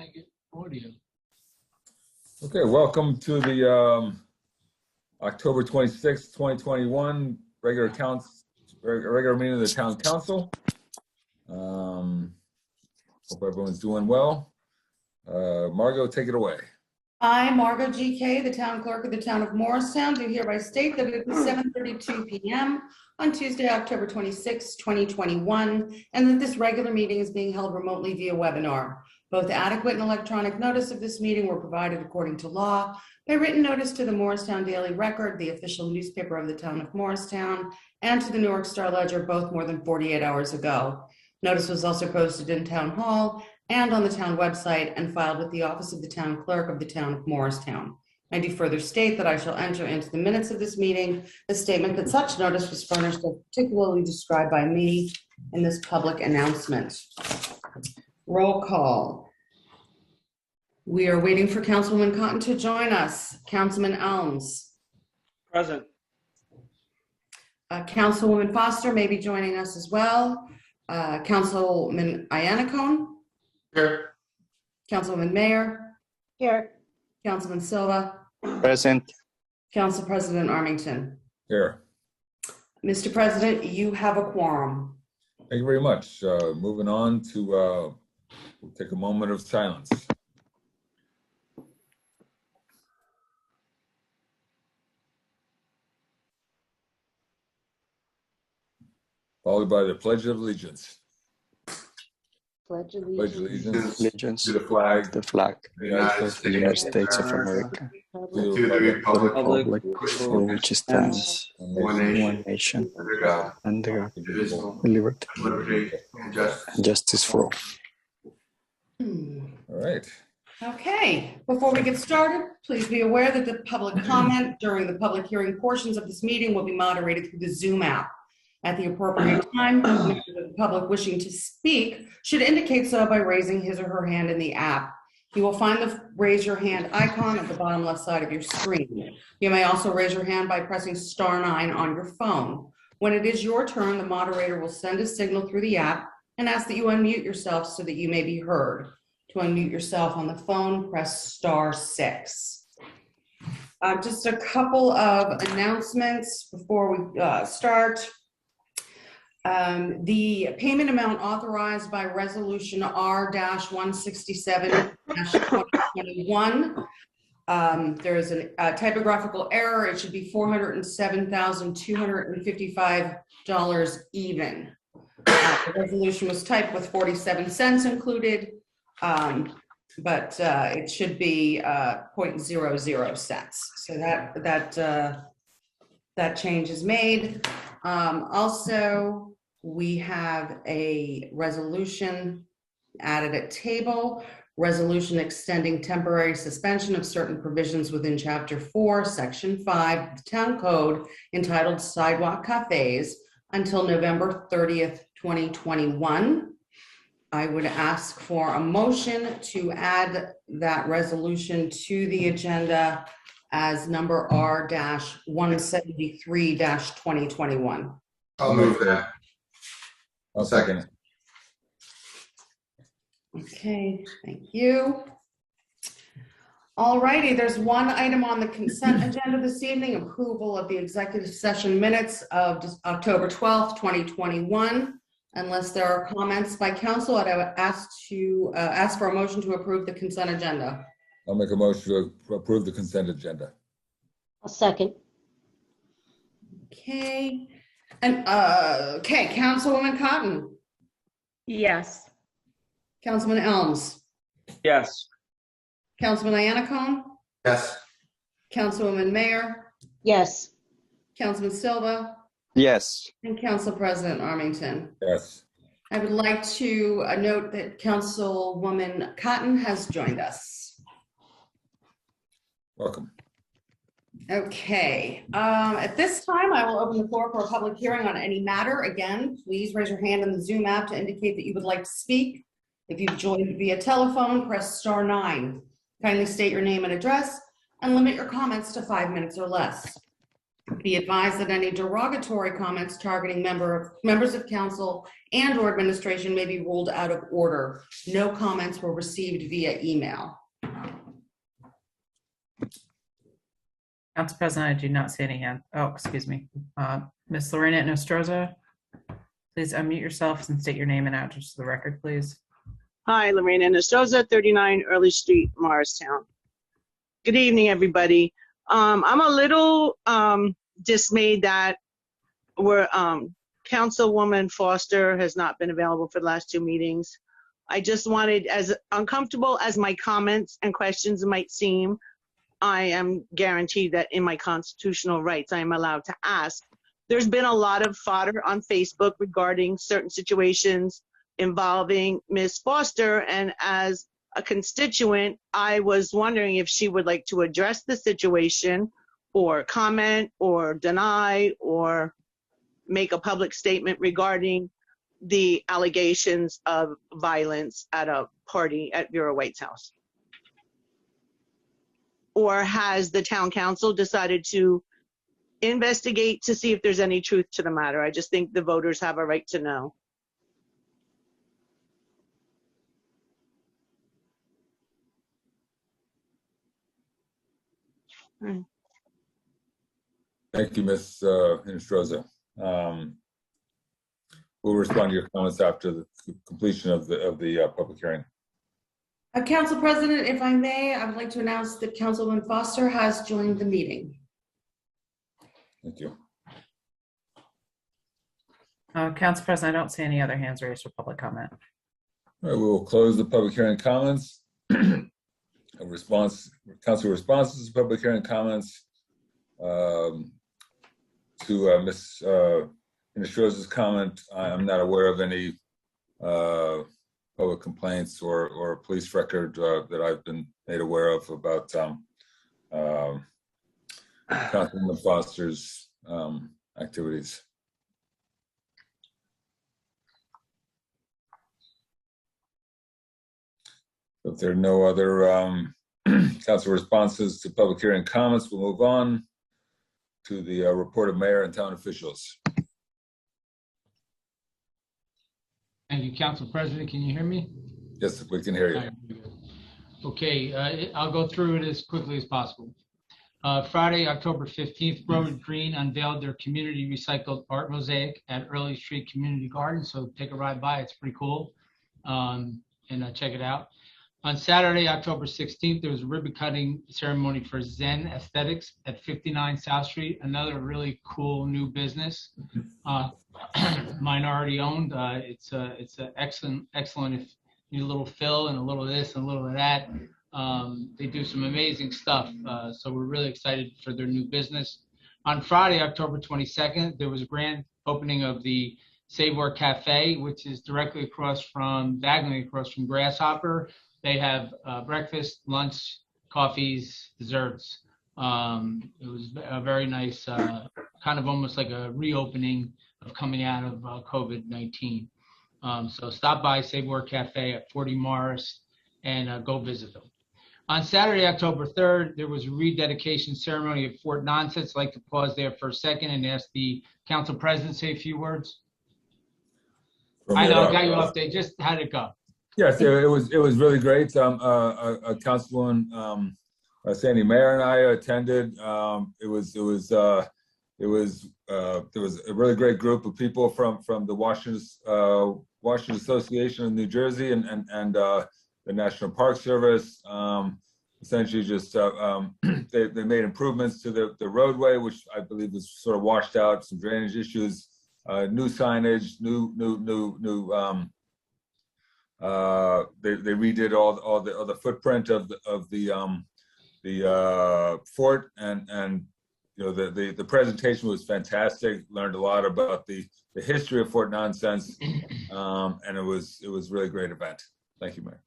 I get audio. Okay, welcome to the October 26th, 2021 regular meeting of the Town Council. Hope everyone's doing well. Margot, take it away. I, Margot GK, the town clerk of the town of Morristown, do hereby state that it is 7:32 p.m. on Tuesday, October 26, 2021, and that this regular meeting is being held remotely via webinar. Both adequate and electronic notice of this meeting were provided according to law by written notice to the Morristown Daily Record, the official newspaper of the town of Morristown, and to the Newark Star Ledger, both more than 48 hours ago. Notice was also posted in Town Hall and on the town website and filed with the office of the town clerk of the town of Morristown. I do further state that I shall enter into the minutes of this meeting a statement that such notice was furnished as particularly described by me in this public announcement. Roll call. We are waiting for Councilwoman Cotton to join us. Councilman Elms. Present. Councilwoman Foster may be joining us as well. Councilman Iannacone. Here. Councilwoman Mayer. Here. Councilman Silva. Present. Council President Armington. Here. Mr. President, you have a quorum. Thank you very much. Moving on to, we'll take a moment of silence. Followed by the Pledge of Allegiance. Pledge Pledge allegiance Allegiance to the flag to the flag of the United of the United States of America, to to the the republic republic for which it stands, one nation, Under God, under God, indivisible, liberty liberty, and justice. and justice for all. All right. Okay, before we get started, please be aware that the public comment during the public hearing portions of this meeting will be moderated through the Zoom app. At the appropriate time, members of the public wishing to speak should indicate so by raising his or her hand in the app. You will find the raise your hand icon at the bottom left side of your screen. You may also raise your hand by pressing *9 on your phone. When it is your turn, the moderator will send a signal through the app and ask that you unmute yourself so that you may be heard. To unmute yourself on the phone, press *6. Just a couple of announcements before we start. The payment amount authorized by Resolution R-167-2021. There is a typographical error. It should be $407,255 even. The resolution was typed with 47 cents included, but it should be 0.00 cents. So that change is made. Also, we have a resolution added at table, resolution extending temporary suspension of certain provisions within Chapter 4, Section 5 of the Town Code entitled Sidewalk Cafes until November 30th, 2021. I would ask for a motion to add that resolution to the agenda as number R-173-2021. I'll move that. I'll second it. Okay, thank you. All righty, there's one item on the consent agenda this evening, approval of the executive session minutes of October 12th, 2021. Unless there are comments by council, I'd ask for a motion to approve the consent agenda. I'll make a motion to approve the consent agenda. I'll second. Okay, and Councilwoman Cotton, Yes. Councilman Elms, Yes. Councilman Iannacone, Yes. Councilwoman Mayer, Yes. Councilman Silva, Yes. and Council President Armington. Yes. I would like to note that Councilwoman Cotton has joined us. Welcome. Okay, at this time, I will open the floor for a public hearing on any matter. Again, please raise your hand in the Zoom app to indicate that you would like to speak. If you've joined via telephone, press *9. Kindly state your name and address and limit your comments to 5 minutes or less. Be advised that any derogatory comments targeting members of council and/or administration may be ruled out of order. No comments were received via email. Council President, I do not see any hand. Oh, excuse me. Ms. Lorena Nostroza, please unmute yourself and state your name and address to the record, please. Hi, Lorena Nostroza, 39 Early Street, Morristown. Good evening, everybody. I'm a little dismayed that Councilwoman Foster has not been available for the last 2 meetings. I just wanted, as uncomfortable as my comments and questions might seem, I am guaranteed that in my constitutional rights, I am allowed to ask. There's been a lot of fodder on Facebook regarding certain situations involving Ms. Foster, and as a constituent, I was wondering if she would like to address the situation or comment or deny or make a public statement regarding the allegations of violence at a party at Vera White's house. Or has the town council decided to investigate to see if there's any truth to the matter? I just think the voters have a right to know. Thank you, Ms. Nostroza. We'll respond to your comments after the completion of the public hearing. Council President, if I may, I would like to announce that Councilwoman Foster has joined the meeting. Thank you. Council President, I don't see any other hands raised for public comment. All right, we will close the public hearing comments. Council responses to public hearing comments. To Ms. Nostroza's comment, I'm not aware of any public complaints or police record that I've been made aware of about Councilwoman Foster's activities. If there are no other council responses to public hearing comments, we'll move on to the report of mayor and town officials. Thank you, Council President. Can you hear me? Yes, we can hear you. All right, very good. Okay, I'll go through it as quickly as possible. Friday, October 15th, Bromwood Green unveiled their community recycled art mosaic at Early Street Community Garden. So take a ride by, it's pretty cool. And check it out. On Saturday, October 16th, there was a ribbon cutting ceremony for Zen Aesthetics at 59 South Street, another really cool new business, minority owned. It's a excellent if you need a little fill and a little of this and a little of that. They do some amazing stuff. So we're really excited for their new business. On Friday, October 22nd, there was a grand opening of the Savour Cafe, which is directly across from, diagonally across from Grasshopper. They have breakfast, lunch, coffees, desserts. It was a very nice, kind of almost like a reopening of coming out of COVID-19. So stop by Savour Cafe at 40 Morris and go visit them. On Saturday, October 3rd, there was a rededication ceremony at Fort Nonsense. I'd like to pause there for a second and ask the council president to say a few words. I know, I got you up there. Just how'd it go? Yes, it was really great. Councilwoman Sandy Mayer and I attended. There was a really great group of people from the Washington Association of New Jersey and the National Park Service. Essentially, just they made improvements to the roadway, which I believe was sort of washed out. Some drainage issues, new signage, new. They redid all the footprint of the fort, and you know the presentation was fantastic. Learned a lot about the history of Fort Nonsense, and it was a really great event. Thank you, Mayor.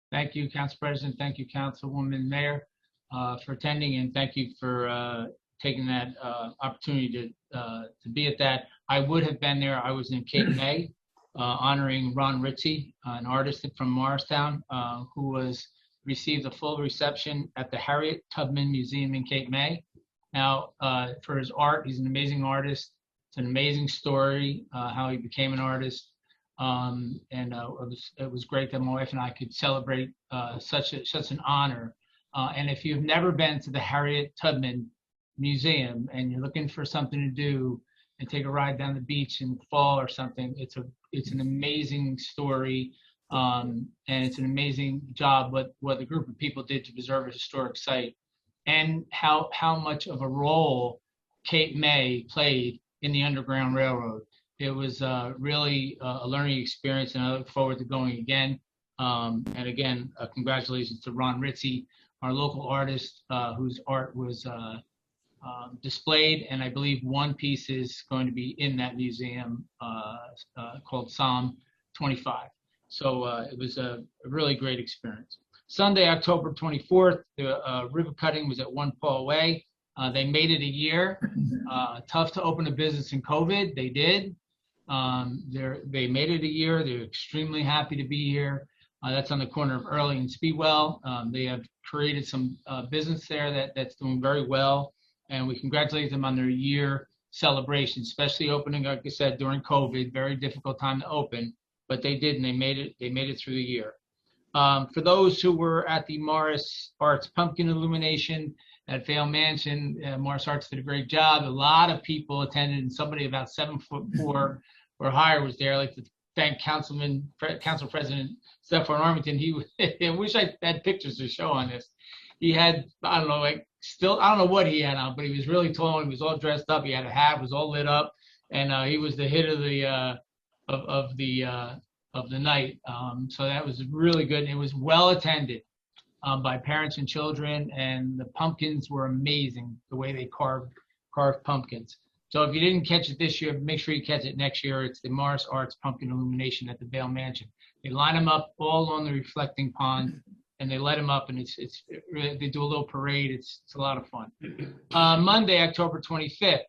Thank you, Council President. Thank you, Councilwoman Mayor, for attending, and thank you for taking that opportunity to be at that. I would have been there. I was in Cape May. Honoring Ron Ritchie, an artist from Morristown, who received a full reception at the Harriet Tubman Museum in Cape May. how for his art. He's an amazing artist. It's an amazing story how he became an artist. It was great that my wife and I could celebrate such an honor. And if you've never been to the Harriet Tubman Museum and you're looking for something to do and take a ride down the beach in fall or something, it's an amazing story. And it's an amazing job what the group of people did to preserve a historic site, and how much of a role Cape May played in the Underground Railroad. It was really a learning experience, and I look forward to going again. And again, congratulations to Ron Ritzy, our local artist, whose art was displayed, and I believe one piece is going to be in that museum called Psalm 25. So it was a really great experience. Sunday, October 24th, the ribbon cutting was at 1 Paul Way. They made it a year. Tough to open a business in COVID. They did. They made it a year. They're extremely happy to be here. That's on the corner of Early and Speedwell. They have created some business there that's doing very well, and we congratulate them on their year celebration, especially opening, like I said, during COVID. Very difficult time to open, but they did, and they made it through the year. For those who were at the Morris Arts Pumpkin Illumination at Vale Mansion, Morris Arts did a great job. A lot of people attended, and somebody about 7'4" or higher was there. I'd like to thank Council President Stefan Armington. I wish I had pictures to show on this. He had, I don't know what he had on, but he was really tall. He was all dressed up. He had a hat, was all lit up, and he was the hit of the night. So that was really good. And it was well attended by parents and children, and the pumpkins were amazing, the way they carved pumpkins. So if you didn't catch it this year, make sure you catch it next year. It's the Morris Arts Pumpkin Illumination at the Vale Mansion. They line them up all on the reflecting pond, and they light them up, and they do a little parade. It's a lot of fun. Monday, October 25th.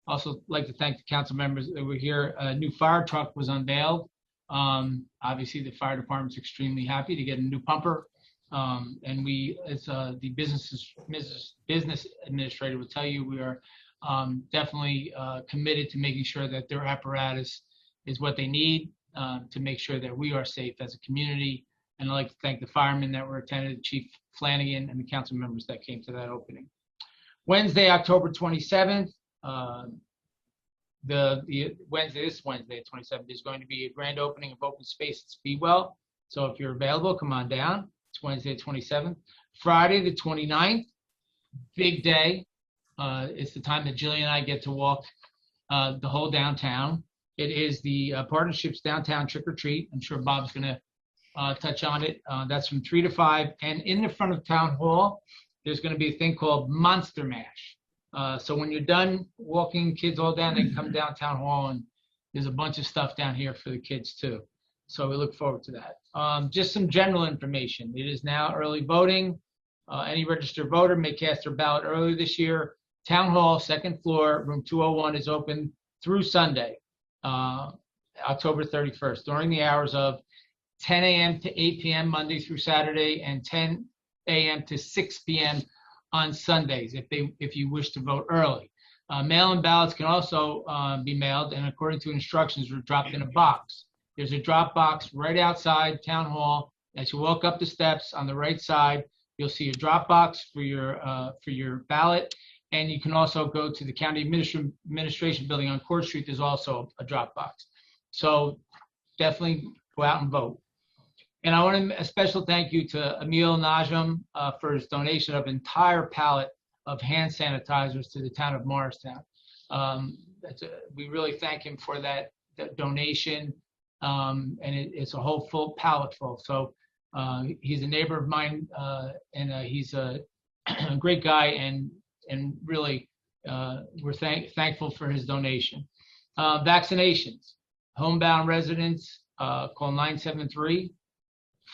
Also like to thank the council members that were here. A new fire truck was unveiled. Obviously, the fire department's extremely happy to get a new pumper. And we, as the business administrator will tell you, we are definitely committed to making sure that their apparatus is what they need to make sure that we are safe as a community. And I'd like to thank the firemen that were attended, Chief Flanagan, and the council members that came to that opening. Wednesday, October 27th, this Wednesday, 27th, is going to be a grand opening of Open Space at Speedwell. So if you're available, come on down. It's Wednesday, 27th. Friday, the 29th, big day. It's the time that Jillian and I get to walk the whole downtown. It is the Partnerships Downtown Trick or Treat. I'm sure Bob's going to touch on it. That's from 3 to 5. And in the front of Town Hall, there's going to be a thing called Monster Mash. So when you're done walking kids all down, they can come down Town Hall, and there's a bunch of stuff down here for the kids too. So we look forward to that. Just some general information. It is now early voting. Any registered voter may cast their ballot early this year. Town Hall, second floor, room 201 is open through Sunday, October 31st, during the hours of 10 a.m. to 8 p.m. Monday through Saturday, and 10 a.m. to 6 p.m. on Sundays if you wish to vote early. Mail-in ballots can also be mailed, and according to instructions, are dropped in a box. There's a drop box right outside Town Hall. As you walk up the steps on the right side, you'll see a drop box for your ballot. And you can also go to the County Administration Building on Court Street. There's also a drop box. So definitely go out and vote. And I want a special thank you to Emil Najam for his donation of an entire pallet of hand sanitizers to the town of Morristown. We really thank him for that donation. And it's a whole full pallet full. So he's a neighbor of mine, and he's a great guy, and really we're thankful for his donation. Vaccinations. Homebound residents, call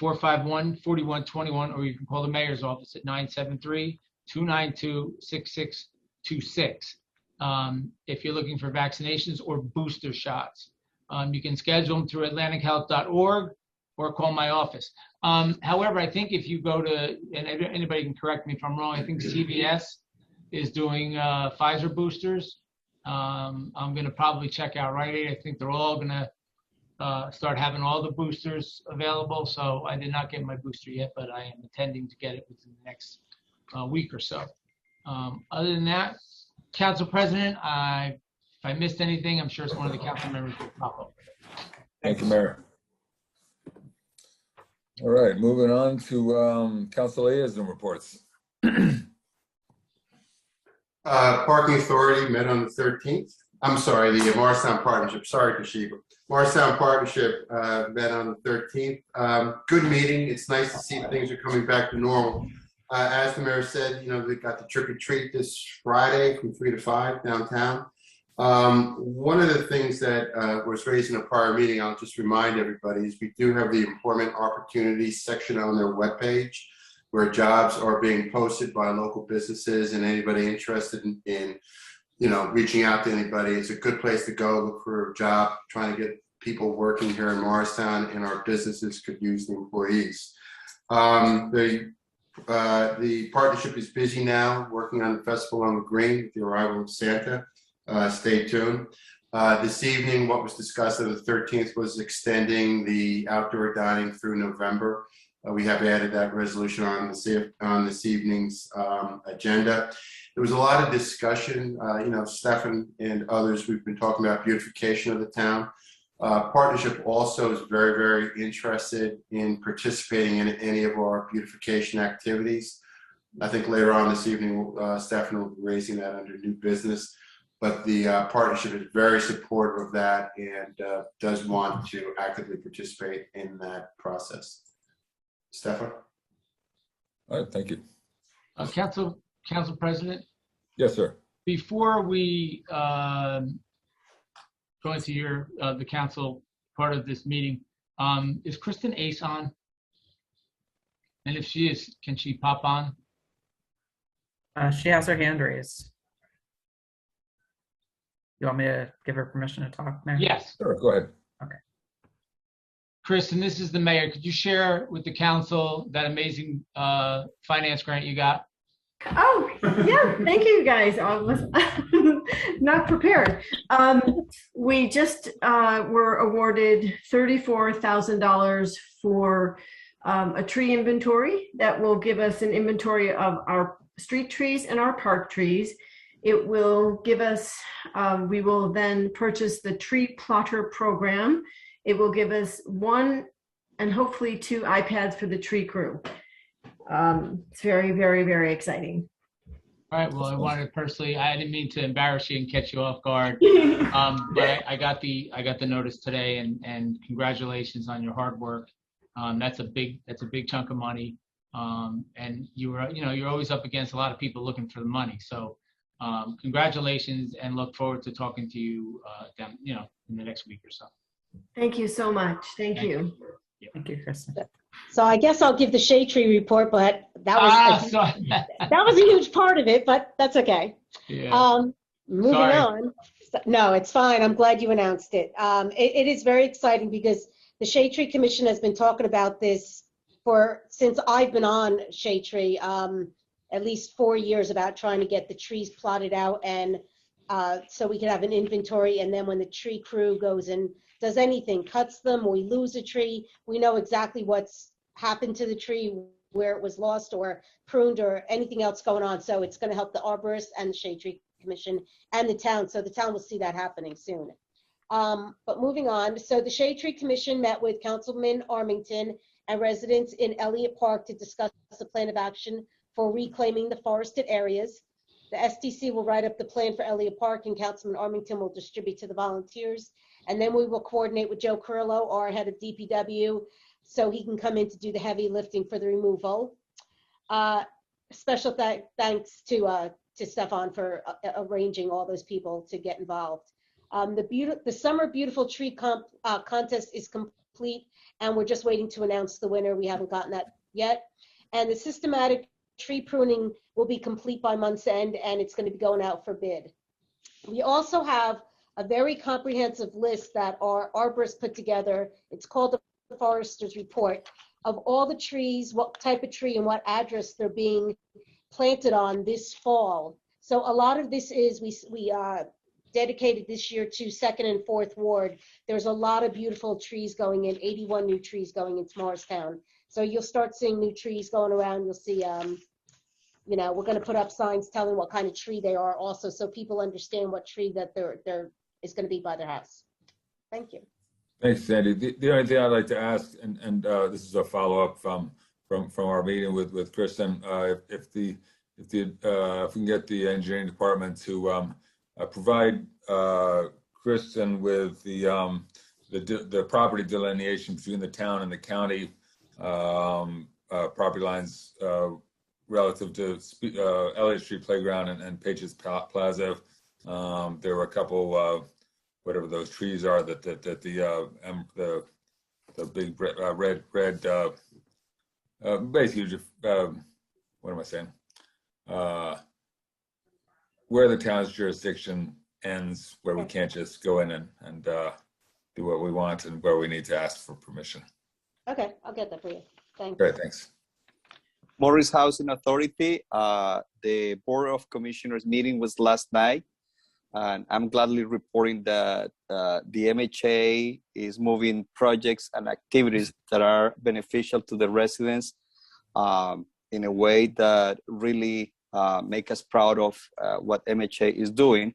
973-451-4121, or you can call the mayor's office at 973-292-6626. If you're looking for vaccinations or booster shots. You can schedule them through atlantichealth.org or call my office. However, I think if you go to, and anybody can correct me if I'm wrong, I think CVS is doing Pfizer boosters. I'm going to probably check out Rite Aid. I think they're all going to start having all the boosters available. So I did not get my booster yet, but I am intending to get it within the next week or so. Other than that, Council President, if I missed anything, I'm sure it's one of the council members will pop up. Thank you, Mayor. All right, moving on to council liaison reports. Parking Authority met on the 13th. I'm sorry, the Morristown Partnership. Sorry, Toshiba. Morristown Partnership met on the 13th. Good meeting. It's nice to see things are coming back to normal. As the mayor said, we got the trick or treat this Friday from 3 to 5 downtown. One of the things that was raised in a prior meeting, I'll just remind everybody, is we do have the employment opportunities section on their webpage where jobs are being posted by local businesses, and anybody interested in reaching out to anybody. It's a good place to go look for a job, trying to get people working here in Morristown, and our businesses could use the employees. The partnership is busy now, working on the Festival on the Green with the arrival of Santa. Stay tuned. This evening, what was discussed on the 13th was extending the outdoor dining through November. We have added that resolution on this evening's agenda. There was a lot of discussion. Stefan and others, we've been talking about beautification of the town. Partnership also is very, very interested in participating in any of our beautification activities. I think later on this evening, Stefan will be raising that under new business. But the partnership is very supportive of that and does want to actively participate in that process. Stefan? All right, thank you. Council President, Yes, sir. before we go into the council part of this meeting, is Kristen Ace on? And if she is, can she pop on? She has her hand raised. You want me to give her permission to talk, Mayor? Yes. Sure, go ahead. Kristen, this is the mayor. Could you share with the council that amazing finance grant you got? Oh, yeah. Thank you, guys. I was not prepared. We just were awarded $34,000 for a tree inventory that will give us an inventory of our street trees and our park trees. It will give us, we will then purchase the tree plotter program. It will give us 1 and hopefully 2 iPads for the tree crew. It's very, very, very exciting. All right. Well, I wanted personally, I didn't mean to embarrass you and catch you off guard, but I got the notice today, and congratulations on your hard work. That's a big chunk of money, and you're always up against a lot of people looking for the money. So congratulations, and look forward to talking to you down, in the next week or so. Thank you so much. Thank you. Thank you, Kristen. So I guess I'll give the shade tree report, but that was a huge part of it, but that's okay. Yeah. Moving on. No, it's fine. I'm glad you announced it. It is very exciting because the Shade Tree Commission has been talking about this since I've been on Shade Tree, at least 4 years, about trying to get the trees plotted out, and so we can have an inventory, and then when the tree crew goes and does anything, cuts them, or we lose a tree, we know exactly what's happened to the tree, where it was lost or pruned or anything else going on. So it's going to help the arborists and the Shade Tree Commission and the town. So the town will see that happening soon. But moving on, so the Shade Tree Commission met with Councilman Armington and residents in Elliott Park to discuss the plan of action for reclaiming the forested areas. The STC will write up the plan for Elliott Park, and Councilman Armington will distribute to the volunteers. And then we will coordinate with Joe Curlo, our head of DPW, so he can come in to do the heavy lifting for the removal. Special thanks to Stefan for arranging all those people to get involved. The Summer Beautiful Tree contest is complete, and we're just waiting to announce the winner. We haven't gotten that yet. And the systematic tree pruning will be complete by month's end, and it's going to be going out for bid. We also have a very comprehensive list that our arborists put together. It's called the Forester's Report, of all the trees, what type of tree and what address they're being planted on this fall. So a lot of this is, we dedicated this year to 2nd and 4th Ward. There's a lot of beautiful trees going in, 81 new trees going into Morristown. So you'll start seeing new trees going around. You'll see, you know, we're going to put up signs telling what kind of tree they are also, so people understand what tree that there is going to be by their house. Thank you. Thanks, Sandy. The only thing I'd like to ask, and this is a follow-up from our meeting with Kristen, if we can get the engineering department to provide Kristen with the property delineation between the town and the county property lines relative to Elliott Street Playground and Patriots Plaza. There were a couple whatever those trees are that the big red basically just what am I saying? Where the town's jurisdiction ends, where we can't just go in and do what we want, and where we need to ask for permission. Okay, I'll get that for you. Thanks. Great, thanks. Morris Housing Authority, the Board of Commissioners meeting was last night, and I'm gladly reporting that the MHA is moving projects and activities that are beneficial to the residents in a way that really make us proud of what MHA is doing.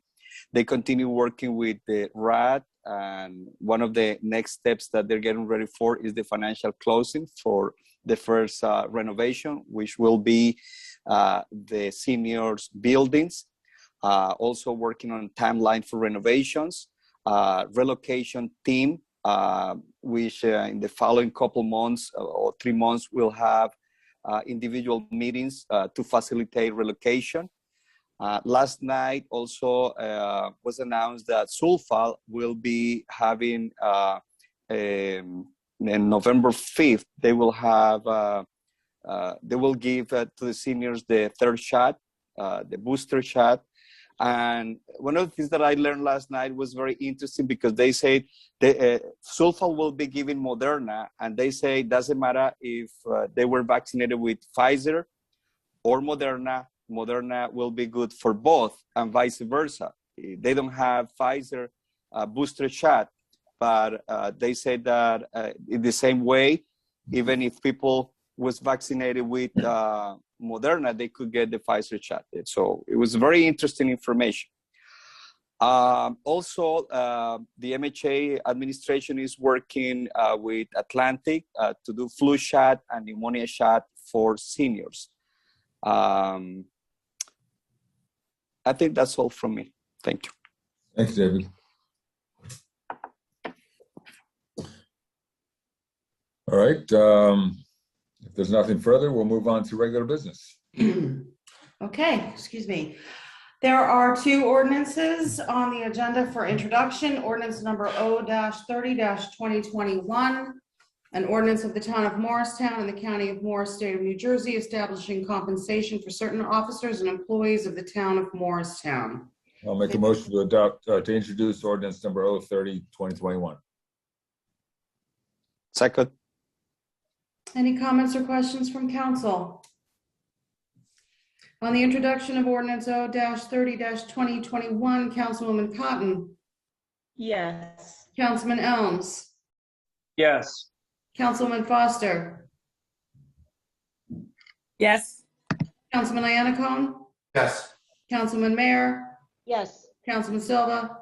They continue working with the RAD, and one of the next steps that they're getting ready for is the financial closing for the first renovation, which will be the seniors buildings. Also working on timeline for renovations, relocation team, which in the following couple months or 3 months will have individual meetings to facilitate relocation. Last night also was announced that Sulphal will be having in November 5th, they will have, they will give to the seniors the third shot, the booster shot. And one of the things that I learned last night was very interesting, because they say Sulphal will be giving Moderna, and they say it doesn't matter if they were vaccinated with Pfizer or Moderna, Moderna will be good for both, and vice versa. They don't have Pfizer booster shot, but they say that in the same way, even if people was vaccinated with Moderna, they could get the Pfizer shot. So it was very interesting information. Also, the MHA administration is working with Atlantic to do flu shot and pneumonia shot for seniors. I think that's all from me. Thank you. Thanks, David. All right. If there's nothing further, we'll move on to regular business. Okay, excuse me. There are 2 ordinances on the agenda for introduction. Ordinance number O-30-2021, an ordinance of the town of Morristown and the county of Morris, state of New Jersey, establishing compensation for certain officers and employees of the town of Morristown. I'll make a motion to adopt, to introduce ordinance number O-30-2021. Second. Any comments or questions from council? On the introduction of ordinance O-30-2021, Councilwoman Cotton, Yes. Councilman Elms, Yes. Councilman Foster, Yes. Councilman Iannacone, Yes. Councilman Mayor, Yes. Councilman Silva,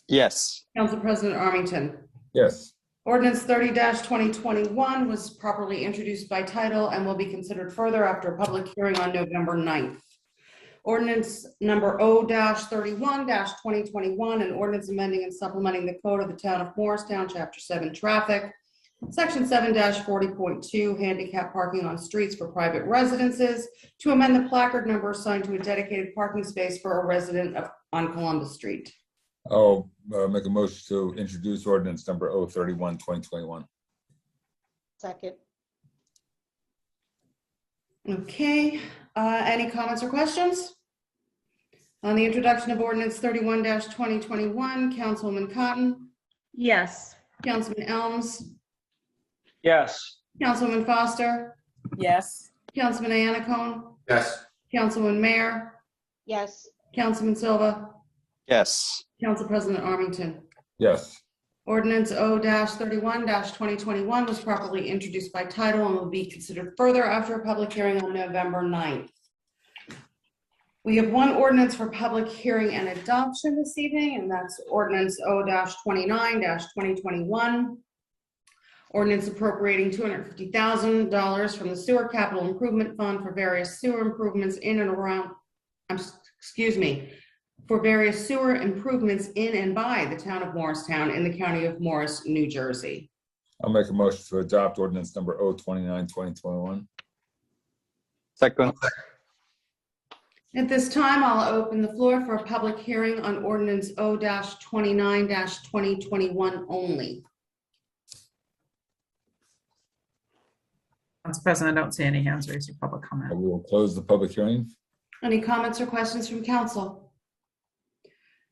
Yes. Council President Armington. Yes. Ordinance 30-2021 was properly introduced by title and will be considered further after a public hearing on November 9th. Ordinance number O-31-2021, an ordinance amending and supplementing the code of the town of Morristown, Chapter 7 Traffic, Section 7-40.2, handicap parking on streets for private residences, to amend the placard number assigned to a dedicated parking space for a resident on Columbus Street. I'll make a motion to introduce ordinance number O-31-2021. Second. Okay, any comments or questions? On the introduction of ordinance 31-2021, Councilwoman Cotton, Yes. Councilman Elms, Yes. Councilwoman Foster, Yes. Councilman Iannacone, Yes. Councilman Mayor, Yes. Councilman Silva, Yes. Council President Armington. Yes. Ordinance O-31-2021 was properly introduced by title and will be considered further after a public hearing on November 9th. We have one ordinance for public hearing and adoption this evening, and that's ordinance O-29-2021. Ordinance appropriating $250,000 from the Sewer Capital Improvement Fund for various sewer improvements in and around, for various sewer improvements in and by the town of Morristown in the county of Morris, New Jersey. I'll make a motion to adopt ordinance number O-29-2021. Second. At this time, I'll open the floor for a public hearing on ordinance O-29-2021 only. Council President, I don't see any hands raised for public I comment. will close the public hearing. Any comments or questions from council?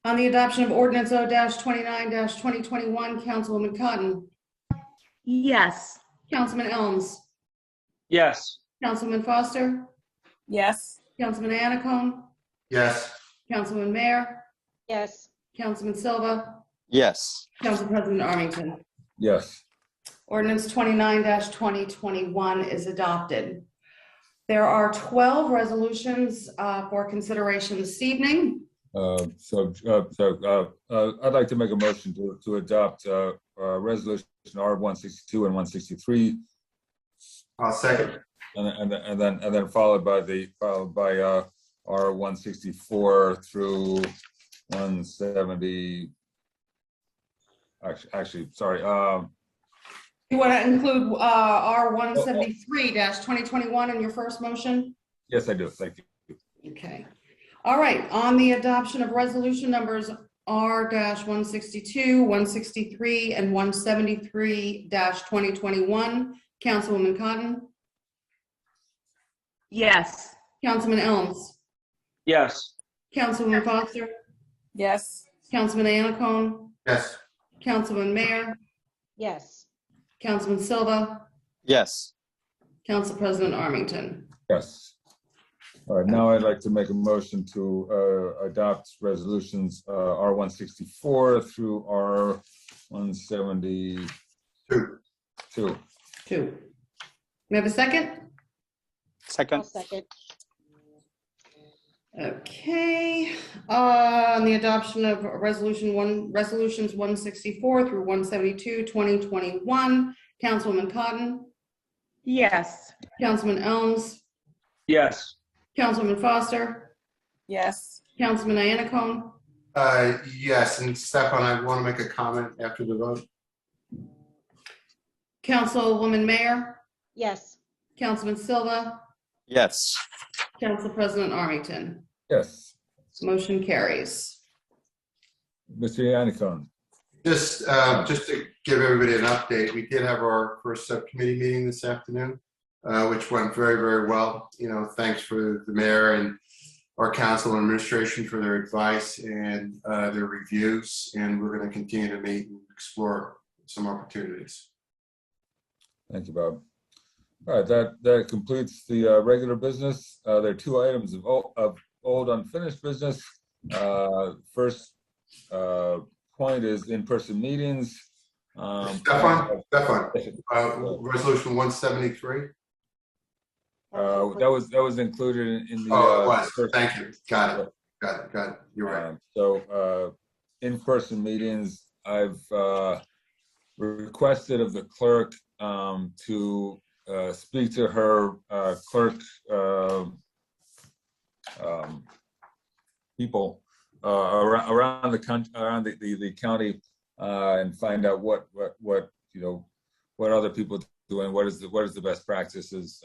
On the adoption of ordinance O-29-2021, Councilwoman Cotton, Yes. Councilman Elms, Yes. Councilman Foster, Yes. Councilman Anacone, Yes. Councilman Mayor, Yes. Councilman Silva, Yes. Council President Armington. Yes. Ordinance 29-2021 is adopted. There are 12 resolutions for consideration this evening. I'd like to make a motion to adopt resolution R-162 and 163, I'll second. and then followed by R-164 through 170. Actually, sorry. You want to include R-173-2021 in your first motion? Yes, I do. Thank you. Okay. All right. On the adoption of resolution numbers R-162, 163, and 173-2021, Councilwoman Cotton, Yes. Councilman Elms, Yes. Councilwoman Foster, Yes. Councilman Anacone, Yes. Councilman Mayor, Yes. Councilman Silva, Yes. Council President Armington. Yes. All right, now I'd like to make a motion to adopt resolutions R-164 through R-172. Two. Two. May I have a second? Second. I'll second. Okay, on the adoption of resolutions 164 through 172, 2021, Councilwoman Cotton, Yes. Councilman Elms, Yes. Councilman Foster, Yes. Councilman Anacone, Yes, and Stefan, I want to make a comment after the vote. Councilwoman Mayor, Yes. Councilman Silva, Yes. Council President Armington. Yes. Motion carries. Mr. Yannicone. Just to give everybody an update, we did have our first subcommittee meeting this afternoon, which went very, very well. You know, thanks for the mayor and our council and administration for their advice and their reviews. And we're going to continue to meet and explore some opportunities. Thank you, Bob. All right, that completes the regular business. There are two items of old unfinished business. First point is in-person meetings. Stefan, resolution 173. That was included in the. Oh, it was. Thank you. Got it. You're right. So in-person meetings, I've requested of the clerk to speak to her clerk people around the country, around the county, and find out what other people doing. What is the best practices?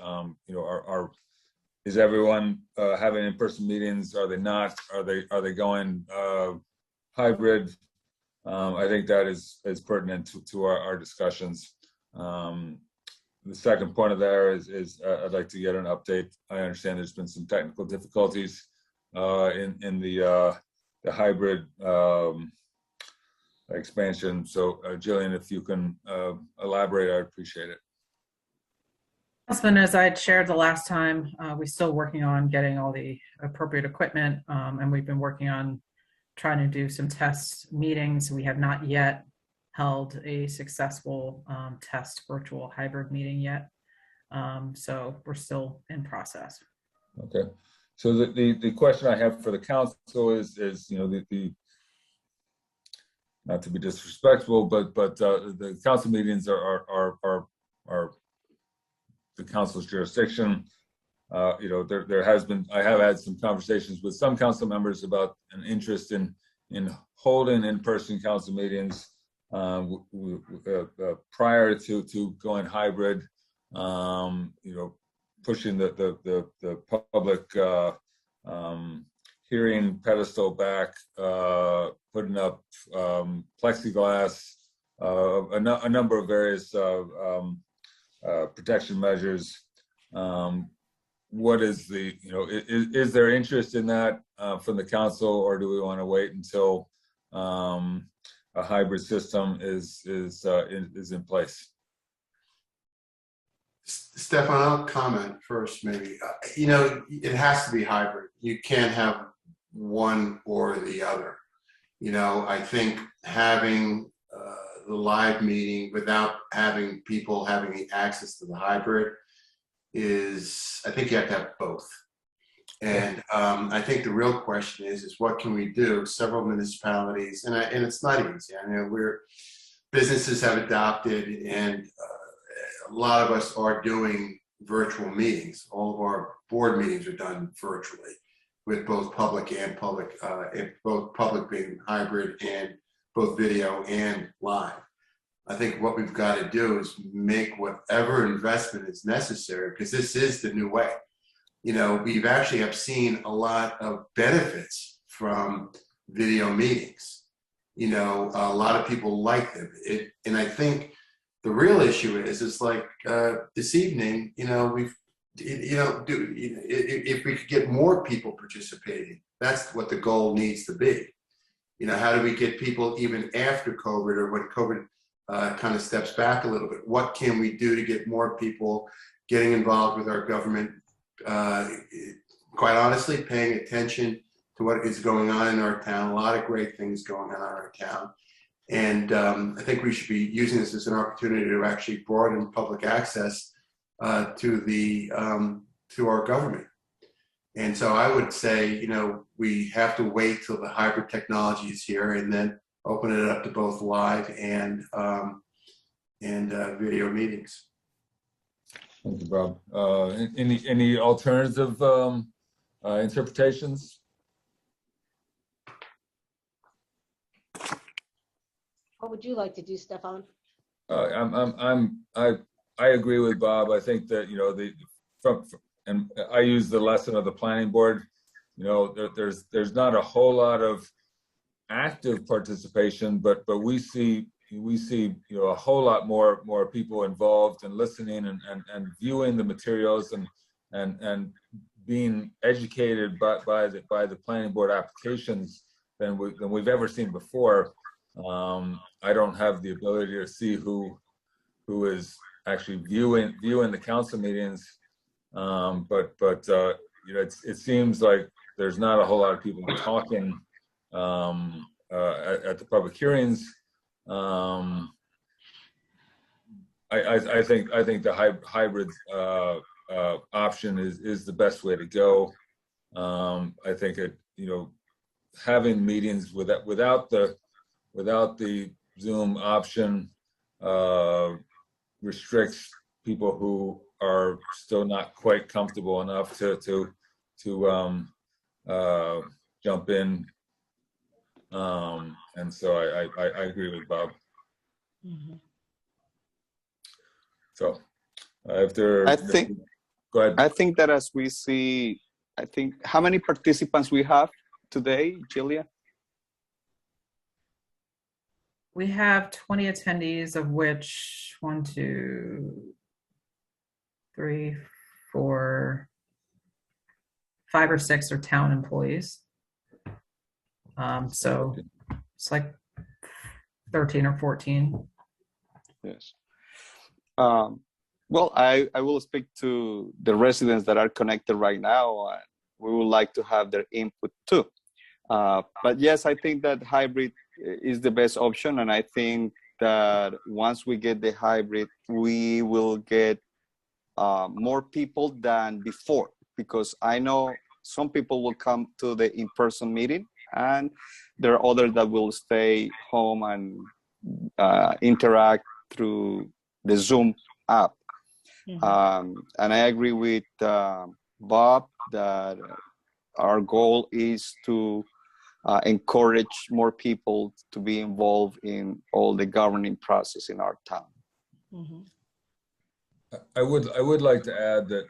Is everyone having in-person meetings? Are they not? Are they going hybrid? I think that is pertinent to our discussions. The second point of there is I'd like to get an update. I understand there's been some technical difficulties in the hybrid expansion. So Jillian, if you can elaborate, I'd appreciate it. Councilman, as I had shared the last time, we're still working on getting all the appropriate equipment, and we've been working on trying to do some test meetings. We have not yet held a successful test virtual hybrid meeting yet. So we're still in process. Okay. So the question I have for the council is you know, the not to be disrespectful, but the council meetings are the council's jurisdiction. You know, I have had some conversations with some council members about an interest in holding in-person council meetings prior to going hybrid. You know, pushing the public hearing pedestal back, putting up plexiglass, a number of various protection measures. What is the, you know, is there interest in that from the council, or do we want to wait until a hybrid system is in place? Stefan, I'll comment first, maybe. You know, it has to be hybrid. You can't have one or the other. You know, I think having the live meeting without having people having the access to the hybrid is, I think you have to have both. And I think the real question is what can we do? Several municipalities, and it's not easy. I mean, businesses have adopted, and a lot of us are doing virtual meetings. All of our board meetings are done virtually, with both public and public, both public being hybrid and both video and live. I think what we've got to do is make whatever investment is necessary, because this is the new way. You know, we've actually have seen a lot of benefits from video meetings. You know, a lot of people like them. And I think the real issue is like this evening, you know, if we could get more people participating, that's what the goal needs to be. You know, how do we get people even after COVID, or when COVID kind of steps back a little bit? What can we do to get more people getting involved with our government? Quite honestly, paying attention to what is going on in our town. A lot of great things going on in our town. And I think we should be using this as an opportunity to actually broaden public access to our government. And so I would say, you know, we have to wait till the hybrid technology is here and then open it up to both live and video meetings. Thank you, Bob. Any alternative interpretations? What would you like to do, Stefan? I agree with Bob. I think that, you know, and I use the lesson of the planning board. You know, there's not a whole lot of active participation, but we see, you know, a whole lot more people involved and listening and viewing the materials and being educated by the planning board applications than we've ever seen before. I don't have the ability to see who is actually viewing the council meetings, but you know, it seems like there's not a whole lot of people talking at the public hearings. I think the hybrid option is the best way to go. I think you know, having meetings without the Zoom option restricts people who are still not quite comfortable enough to jump in. And so I agree with Bob. Mm-hmm. So if there, go ahead. I think that as we see, I think how many participants we have today, Julia? We have 20 attendees, of which 1, 2, 3, 4, 5 or 6 are town employees. So it's like 13 or 14. Yes. Well, I will speak to the residents that are connected right now. We would like to have their input too. But yes, I think that hybrid is the best option. And I think that once we get the hybrid, we will get more people than before, because I know some people will come to the in-person meeting and there are others that will stay home and interact through the Zoom app. And I agree with Bob that our goal is to encourage more people to be involved in all the governing process in our town. I would like to add that,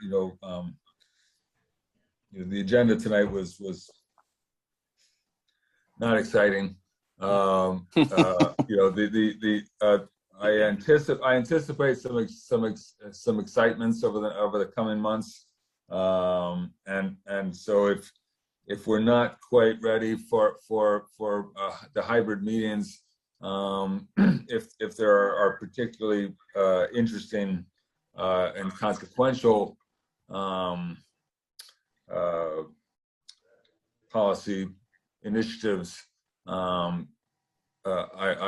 the agenda tonight was not exciting. I anticipate some excitements over the coming months. And so if we're not quite ready for the hybrid meetings, if there are particularly interesting and consequential policy initiatives, I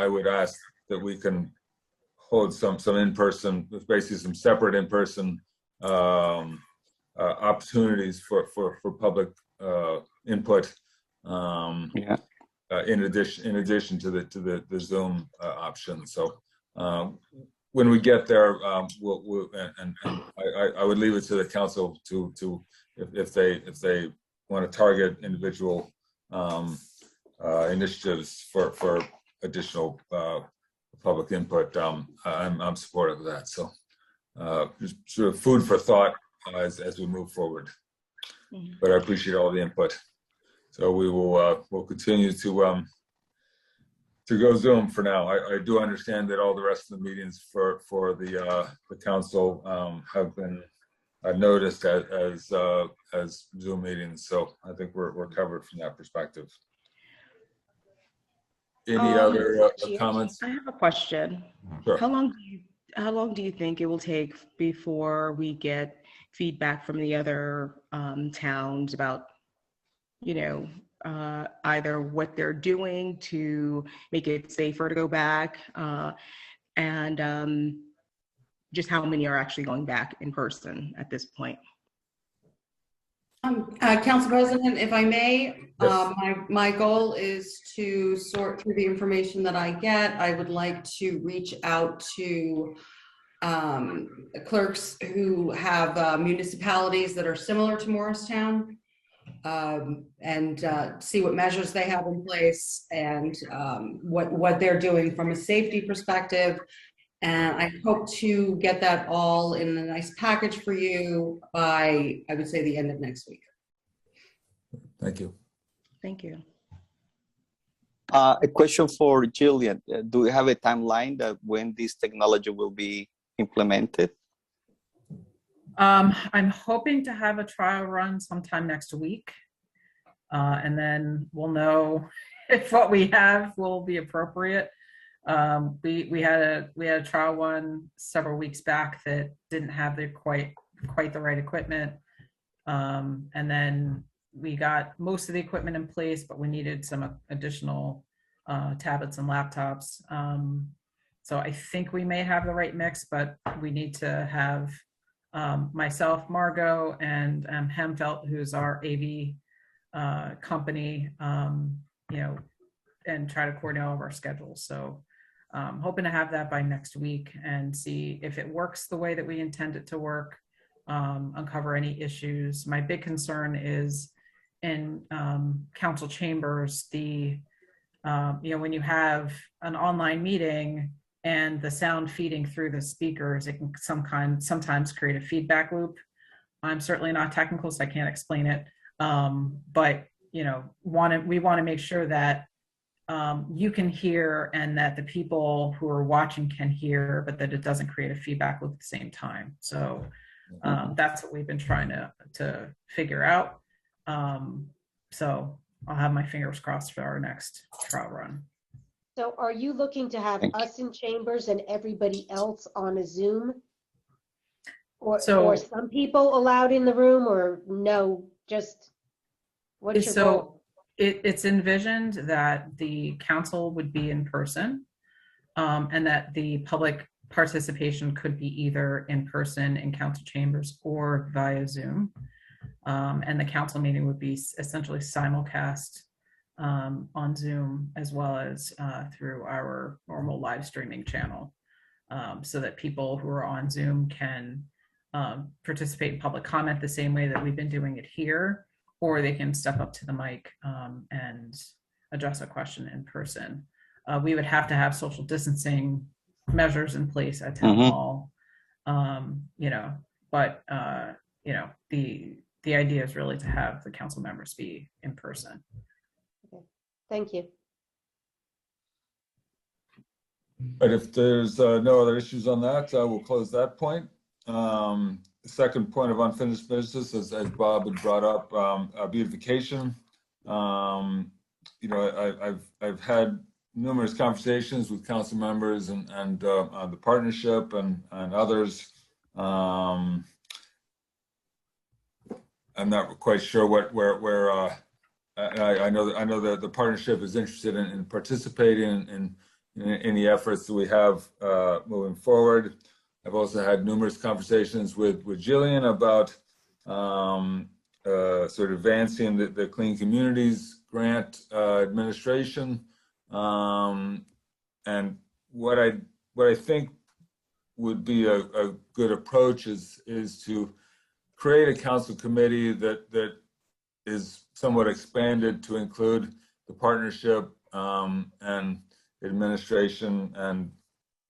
would ask that we can hold some in-person, basically some separate in-person opportunities for public input. In addition to the Zoom option. So when we get there, we'll I would leave it to the council to if they want to target individual initiatives for additional public input. I'm supportive of that. So just sort of food for thought as we move forward. But I appreciate all the input. So we will we'll continue to go Zoom for now. I do understand that all the rest of the meetings for the council have been noticed as Zoom meetings. So I think we're covered from that perspective. Any other comments? I have a question. Sure. How long do you think it will take before we get feedback from the other towns about, either what they're doing to make it safer to go back, and just how many are actually going back in person at this point? Council President, if I may, Yes. my goal is to sort through the information that I get. I would like to reach out to clerks who have municipalities that are similar to Morristown, and see what measures they have in place and what they're doing from a safety perspective. And I hope to get that all in a nice package for you by, I would say, the end of next week. Thank you. Thank you. A question for Jillian. Do we have a timeline that when this technology will be implemented? I'm hoping to have a trial run sometime next week. And then we'll know if what we have will be appropriate. We had a trial one several weeks back that didn't have quite the right equipment. And then we got most of the equipment in place, but we needed some additional tablets and laptops. So I think we may have the right mix, but we need to have myself, Margot, and Hemfelt, who's our AV company, and try to coordinate all of our schedules. So hoping to have that by next week and see if it works the way that we intend it to work, uncover any issues. My big concern is in council chambers, when you have an online meeting and the sound feeding through the speakers, it can sometimes create a feedback loop. I'm certainly not technical, so I can't explain it. But we want to make sure that you can hear and that the people who are watching can hear, but that it doesn't create a feedback loop at the same time. So that's what we've been trying to figure out. So I'll have my fingers crossed for our next trial run. So are you looking to have us in chambers and everybody else on a Zoom? Or So- some people allowed in the room, or no, just what's your goal? So it's envisioned that the council would be in person, and that the public participation could be either in person in council chambers or via Zoom. And the council meeting would be essentially simulcast on Zoom, as well as through our normal live streaming channel, so that people who are on Zoom can participate in public comment the same way that we've been doing it here, or they can step up to the mic and address a question in person. We would have to have social distancing measures in place at town hall, but the idea is really to have the council members be in person. Okay. Thank you. But if there's no other issues on that, we'll close that point. The second point of unfinished business, as Bob had brought up, beautification. I've had numerous conversations with council members and the partnership and others. I'm not quite sure where I know that the partnership is interested in participating in the efforts that we have moving forward. I've also had numerous conversations with Jillian about sort of advancing the Clean Communities Grant administration. And what I think would be a good approach is to create a council committee that is somewhat expanded to include the partnership and administration and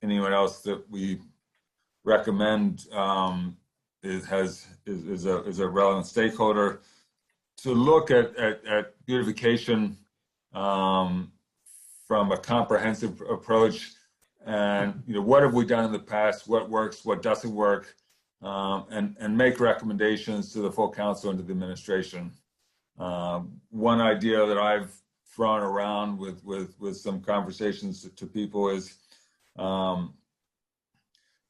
anyone else that we recommend is a relevant stakeholder, to look at beautification from a comprehensive approach. And what have we done in the past, what works, what doesn't work, and make recommendations to the full council and to the administration. One idea that I've thrown around with some conversations to people is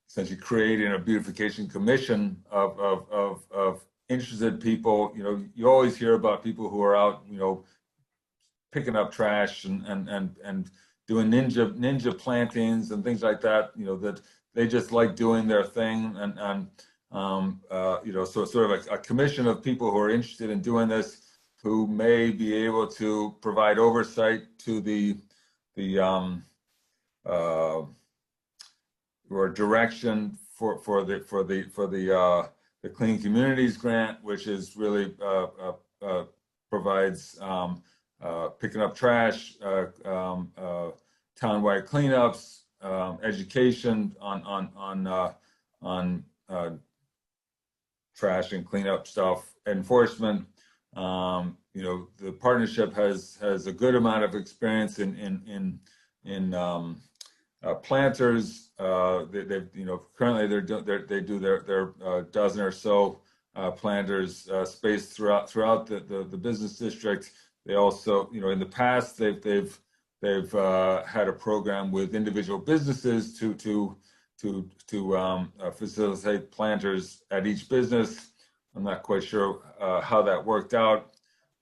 essentially creating a beautification commission of interested people. You always hear about people who are out, picking up trash and doing ninja plantings and things like that. That they just like doing their thing, and so sort of a commission of people who are interested in doing this, who may be able to provide oversight to the or direction for the Clean Communities Grant, which is really provides picking up trash, townwide cleanups, education on trash and cleanup stuff, enforcement. The partnership has a good amount of experience in planters. Currently they do their dozen or so planters spaced throughout the business district. They also, in the past, they've had a program with individual businesses to facilitate planters at each business. I'm not quite sure how that worked out.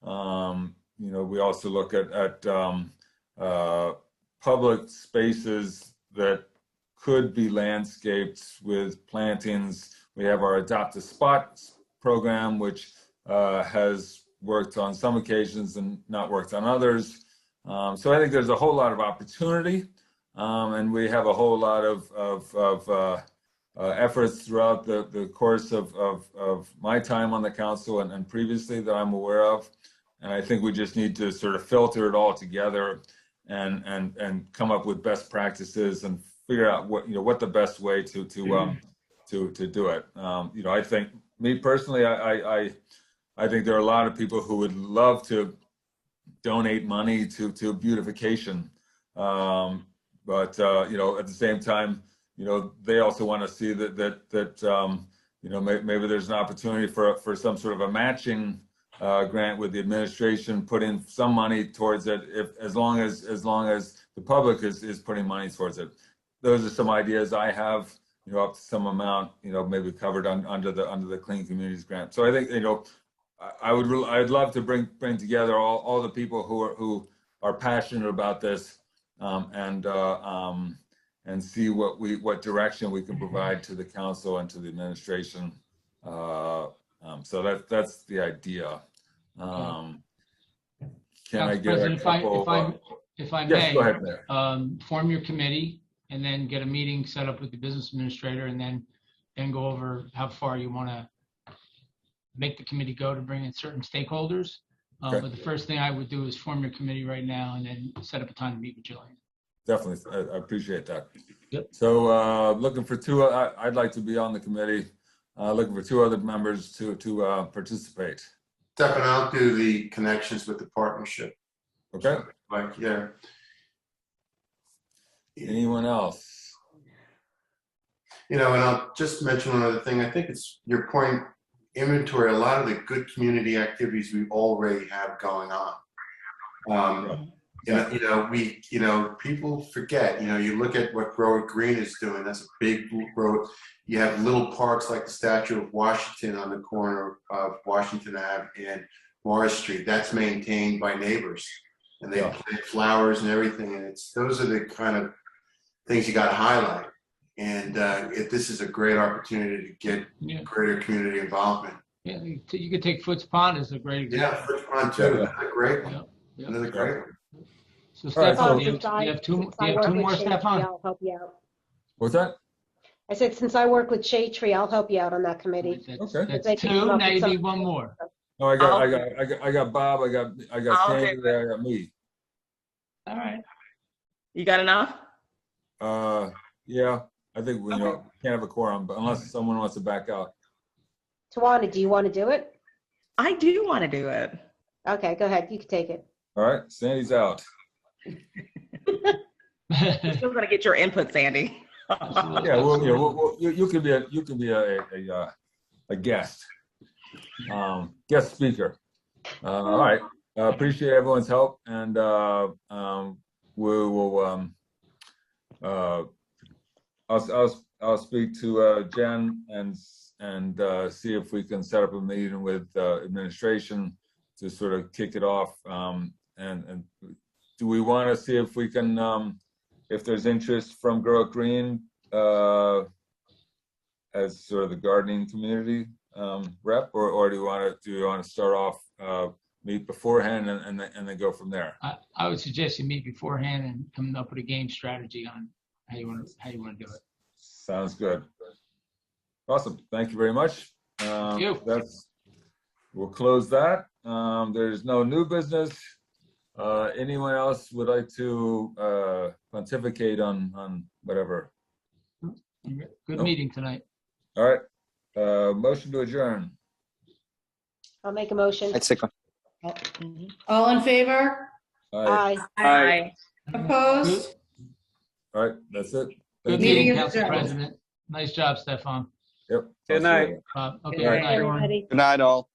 We also look at public spaces that could be landscaped with plantings. We have our Adopt a Spot program, which has worked on some occasions and not worked on others. So I think there's a whole lot of opportunity, and we have a whole lot of efforts throughout the course of my time on the council and previously that I'm aware of. And I think we just need to sort of filter it all together and come up with best practices and figure out what the best way to do it. I think, me personally, I think there are a lot of people who would love to donate money to beautification, but at the same time, they also want to see that maybe there's an opportunity for some sort of a matching grant with the administration, put in some money towards it, as long as the public is putting money towards it. Those are some ideas I have. up to some amount, maybe covered under the Clean Communities grant. So I think, I'd love to bring together all the people who are passionate about this, and see what direction we can provide to the council and to the administration. So that's the idea. Can I Council get a President, couple? if I Yes, may, go ahead, Mayor. form your committee and then get a meeting set up with the business administrator and then go over how far you want to make the committee go to bring in certain stakeholders. Okay. But the first thing I would do is form your committee right now and then set up a time to meet with Jillian. Definitely, I appreciate that. Yep. So looking for two, I'd like to be on the committee. Looking for two other members to participate. Stefan, I'll do the connections with the partnership. Okay. Like, yeah. Anyone else? And I'll just mention one other thing. I think it's your point, inventory, a lot of the good community activities we already have going on. People forget, you look at what Grow It Green is doing, that's a big road. You have little parks like the Statue of Washington on the corner of Washington Ave and Morris Street. That's maintained by neighbors. And they plant flowers and everything. And those are the kind of things you got to highlight. And this is a great opportunity to get greater community involvement. Yeah, you could take Foots Pond as a great example. Yeah, Foots Pond too. Another great one. Yep. Another great one. So All right, Stefan, so- you have two Since I work with more, Shade Stefan? Tree, I'll help you out. What's that? I said, since I work with Shade Tree, I'll help you out on that committee. Okay. That's They can two, come up now with you need some- one more. No, I got Bob, I got I'll Sandy, take I got me. All right. You got enough? Yeah, I think we can't have a quorum, but unless someone wants to back out. Tawana, do you want to do it? I do want to do it. Okay, go ahead. You can take it. All right, Sandy's out. Still gonna get your input, Sandy. Yeah, well, you can be a guest, guest speaker. All right, appreciate everyone's help, and we will. I'll speak to Jen and see if we can set up a meeting with administration to sort of kick it off. And do we want to see if we can, if there's interest from Grow It Green as sort of the gardening community rep, or do you want to start off meet beforehand and then go from there? I would suggest you meet beforehand and come up with a game strategy on how you want to do it. Sounds good. Awesome. Thank you very much. Thank you. We'll close that. There's no new business. Anyone else would like to pontificate on whatever? Good meeting tonight. All right. Motion to adjourn. I'll make a motion. I'd second. All in favor? All right. Aye. Aye. Opposed? All right. That's it. Good Thank you. meeting, is Council adjourned. President. Nice job, Stefan. Yep. Good night. Okay, Good good night, night. everyone. Everybody. Good night, all.